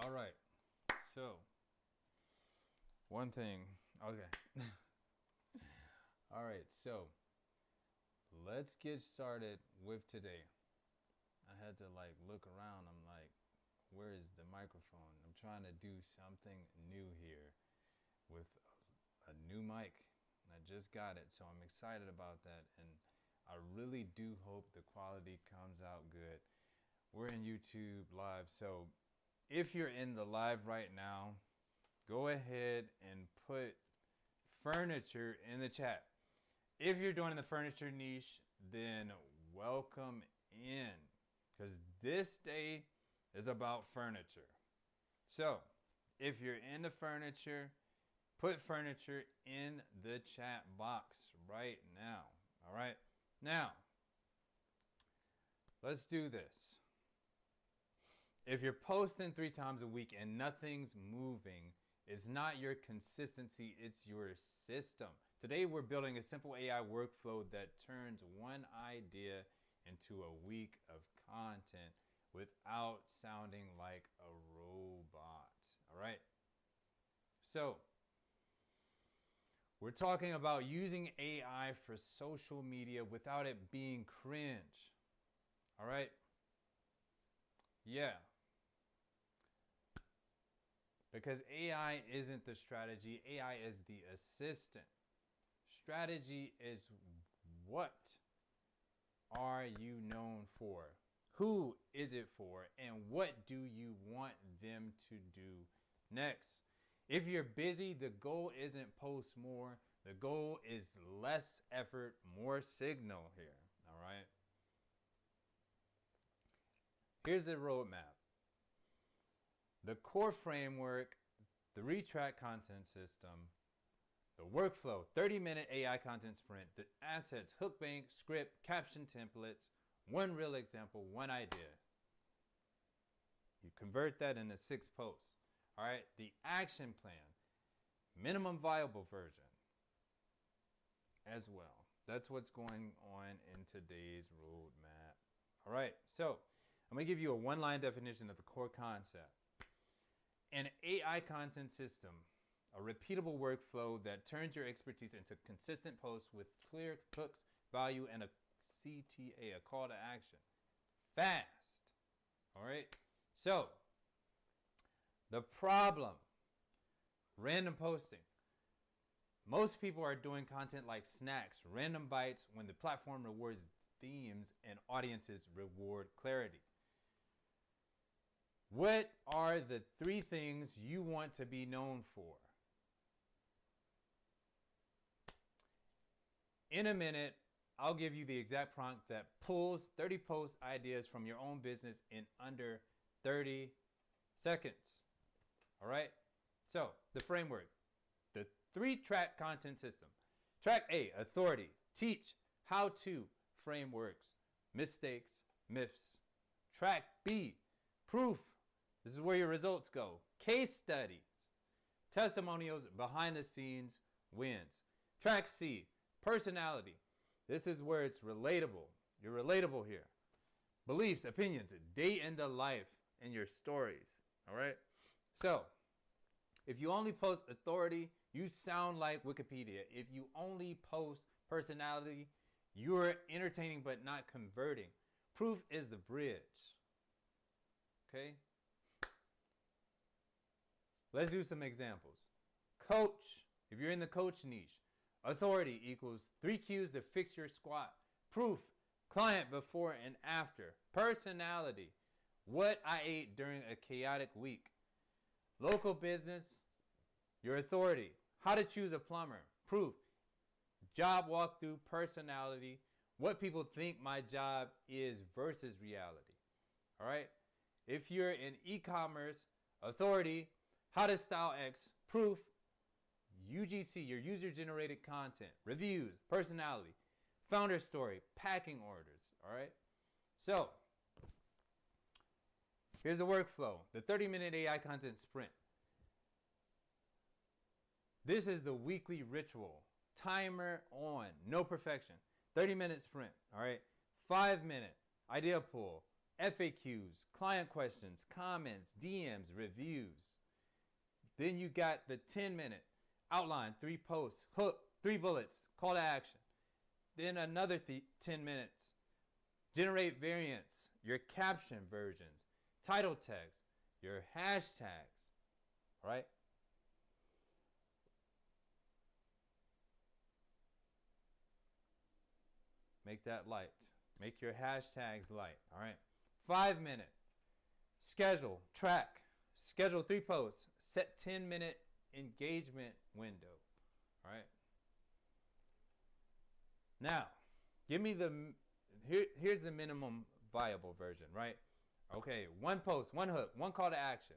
All right. So, one thing. Okay. All right. So, let's get started with today. I had to look around. I'm like, where is the microphone? I'm trying to do something new here with a new mic. I just got it, so I'm excited about that, and I really do hope the quality comes out good. We're in YouTube live, so if you're in the live right now, go ahead and put furniture in the chat. If you're doing the furniture niche, then welcome in, because this day is about furniture. So if you're into furniture, put furniture in the chat box right now. All right. Now, let's do this. If you're posting 3 times a week and nothing's moving, it's not your consistency, it's your system. Today, we're building a simple AI workflow that turns one idea into a week of content without sounding like a robot. All right. So, we're talking about using AI for social media without it being cringe. All right? Yeah. Because AI isn't the strategy, AI is the assistant. Strategy is what are you known for? Who is it for? And what do you want them to do next? If you're busy, the goal isn't post more. The goal is less effort, more signal here. All right? Here's the roadmap. The core framework, the retract content system, the workflow, 30-minute AI content sprint, the assets, hook bank, script, caption templates, one real example, one idea. You convert that into 6 posts. All right, the action plan, minimum viable version as well. That's what's going on in today's roadmap. All right, so I'm going to give you a one-line definition of the core concept. An AI content system, a repeatable workflow that turns your expertise into consistent posts with clear hooks, value, and a CTA, a call to action. Fast. All right, so the problem, random posting. Most people are doing content like snacks, random bites, when the platform rewards themes and audiences reward clarity. What are the 3 things you want to be known for? In a minute, I'll give you the exact prompt that pulls 30 post ideas from your own business in under 30 seconds. All right? So, the framework, the 3-track content system. Track A, authority, teach, how to, frameworks, mistakes, myths. Track B, proof. This is where your results go. Case studies, testimonials, behind the scenes, wins. Track C, personality. This is where it's relatable. You're relatable here. Beliefs, opinions, day in the life, and your stories. All right? So, if you only post authority, you sound like Wikipedia. If you only post personality, you're entertaining but not converting. Proof is the bridge. Okay? Let's do some examples. Coach, if you're in the coach niche, authority equals 3 cues to fix your squat. Proof, client before and after. Personality, what I ate during a chaotic week. Local business, your authority, how to choose a plumber. Proof, job walkthrough, personality, what people think my job is versus reality. All right? If you're in e-commerce, authority, how to style X. Proof, UGC, your user-generated content. Reviews, personality, founder story, packing orders. All right? So, here's the workflow, the 30-minute AI content sprint. This is the weekly ritual. Timer on, no perfection. 30-minute sprint, all right? 5-minute idea pool, FAQs, client questions, comments, DMs, reviews. Then you got the 10-minute outline, 3 posts, hook, 3 bullets, call to action. Then another 10 minutes. Generate variants, your caption versions, title text, your hashtags, right? Make that light. Make your hashtags light, all right? 5-minute. Schedule, track, schedule 3 posts, set 10-minute engagement window, all right? Now, give me here's the minimum viable version, right? Okay, 1 post, 1 hook, 1 call to action.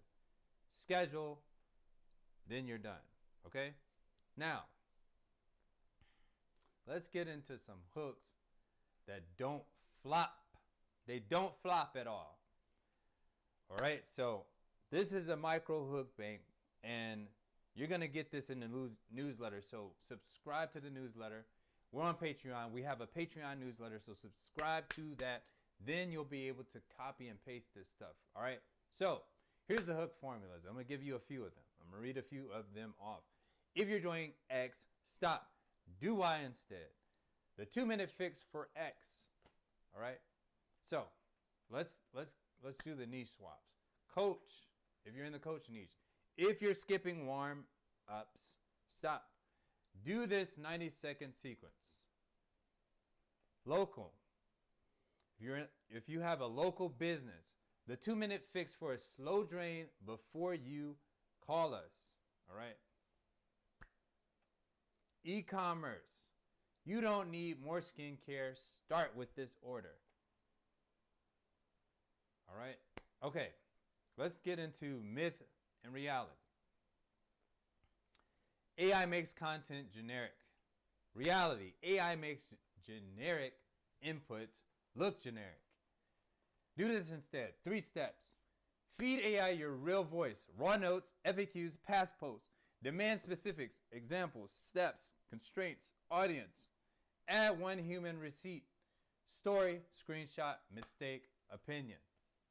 Schedule, then you're done, okay? Now, let's get into some hooks that don't flop. They don't flop at all. All right, so this is a micro hook bank, and you're going to get this in the newsletter. So subscribe to the newsletter. We're on Patreon. We have a Patreon newsletter, so subscribe to that. Then you'll be able to copy and paste this stuff. All right, so here's the hook formulas. I'm going to give you a few of them. I'm going to read a few of them off. If you're doing X, stop. Do Y instead. The 2-minute fix for X. All right. So let's do the niche swaps. Coach, if you're in the coach niche. If you're skipping warm ups, stop. Do this 90-second sequence. Local. If you have a local business, the 2-minute fix for a slow drain before you call us. All right. E-commerce. You don't need more skincare. Start with this order. All right. Okay. Let's get into myth and reality. AI makes content generic. Reality. AI makes generic inputs look generic. Do this instead. 3 steps. Feed AI your real voice. Raw notes, FAQs, past posts. Demand specifics, examples, steps, constraints, audience. Add 1 human receipt. Story, screenshot, mistake, opinion.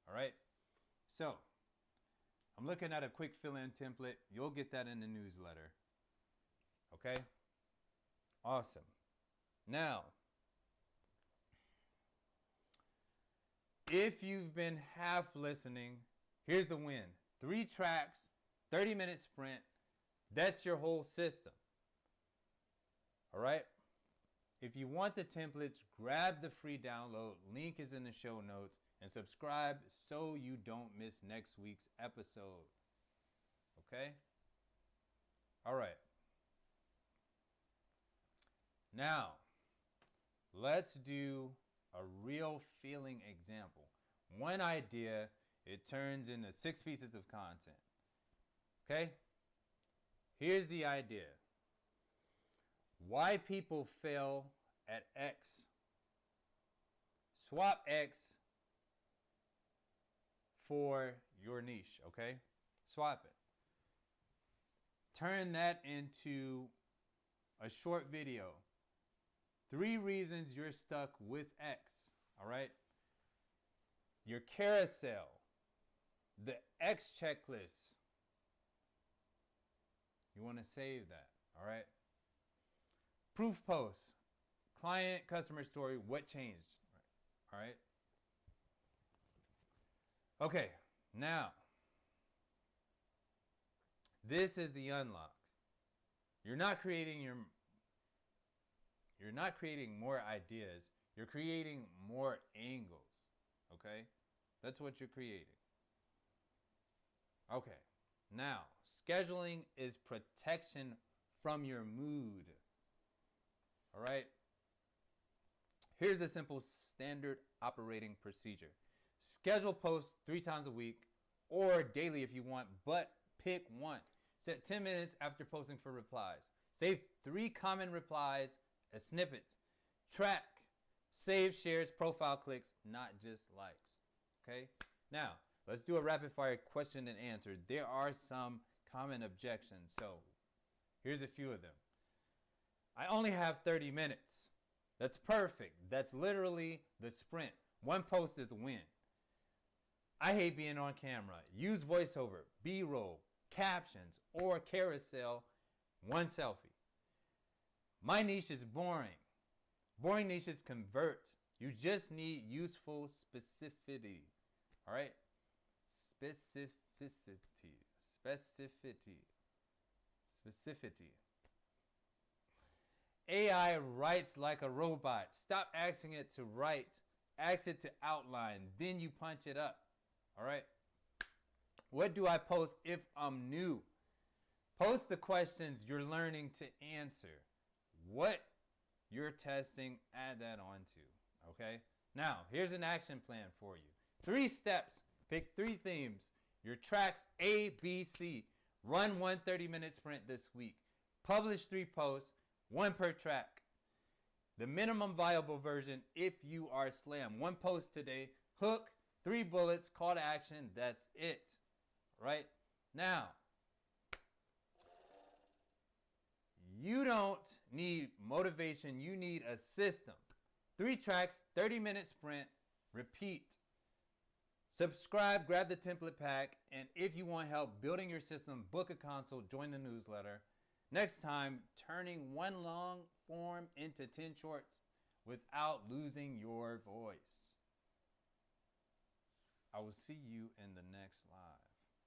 All right? So, I'm looking at a quick fill-in template. You'll get that in the newsletter. Okay? Awesome. Now, if you've been half listening, here's the win. 3 tracks, 30-minute sprint. That's your whole system. All right? If you want the templates, grab the free download. Link is in the show notes. And subscribe so you don't miss next week's episode. Okay? All right. Now, let's do a real feeling example. 1 idea, it turns into 6 pieces of content. Okay? Here's the idea. Why people fail at X. Swap X for your niche, okay? Swap it. Turn that into a short video. 3 reasons you're stuck with X, all right? Your carousel, the X checklist. You want to save that, all right? Proof post, client, customer story, what changed, all right? Okay, now, this is the unlock. You're not creating more ideas. You're creating more angles, okay? That's what you're creating. Okay, now, scheduling is protection from your mood, all right? Here's a simple standard operating procedure. Schedule posts 3 times a week or daily if you want, but pick 1. Set 10 minutes after posting for replies. Save 3 common replies as snippets. Track, save, shares, profile clicks, not just likes. Okay? Now, let's do a rapid fire question and answer. There are some common objections, so here's a few of them. I only have 30 minutes. That's perfect. That's literally the sprint. 1 post is a win. I hate being on camera. Use voiceover, B-roll, captions, or carousel, one selfie. My niche is boring. Boring niches convert. You just need useful specificity. All right? Specificity. AI writes like a robot. Stop asking it to write. Ask it to outline. Then you punch it up. All right? What do I post if I'm new? Post the questions you're learning to answer. What you're testing, add that on to. Okay? Now, here's an action plan for you. 3 steps. Pick 3 themes. Your tracks A, B, C. Run one 30-minute sprint this week. Publish 3 posts, 1 per track. The minimum viable version if you are slam. 1 post today. Hook, 3 bullets, call to action. That's it. Right? Now, you don't need motivation. You need a system. 3 tracks, 30-minute sprint. Repeat. Subscribe, grab the template pack, and if you want help building your system, book a consult, join the newsletter. Next time, turning 1 long form into 10 shorts without losing your voice. I will see you in the next live.